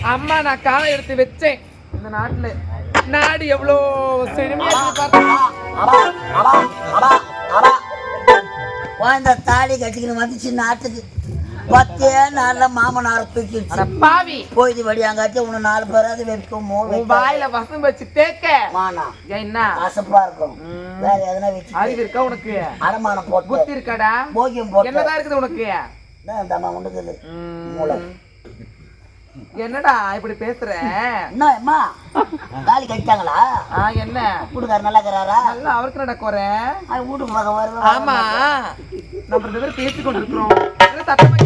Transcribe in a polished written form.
அம்மா நான் காலை எடுத்து வச்சேன் இந்த நாட்டுல நாடு எவ்வளோ செழுமையா இந்த தாலி கட்டிக்கின்னு வந்துச்சு நாட்டுக்கு 10 நாள்ல மாமனார தூக்கிடுச்சு பாவி போயிது வடியாங்காச்சு உன்னை 4 பேராது வைக்கும் வாயில வசம் வச்சு தேக்க மானா என்ன கசப்பா இருக்கும் வேற எதனா வச்சு அறிவு இருக்கா உனக்கு அடமானம் போட்டு புத்தி இருக்காடா போகியம் போட்டு என்னதான் இருக்குது உனக்கு தம்மா உண்டுக்குது மூளை என்னடா இப்படி பேசுற என்ன அம்மா தாலி கட்டிட்டாங்களா என்ன வீட்டுக்காரர் நல்லா இருக்கிறாரா நல்லா அவருக்கு நடக்குறேன் வீட்டுக்கு பக்கம் வருவேன் ஆமா நம்ம 2 பேரும் பேசிக்கொண்டிருக்கிறோம் சத்தமா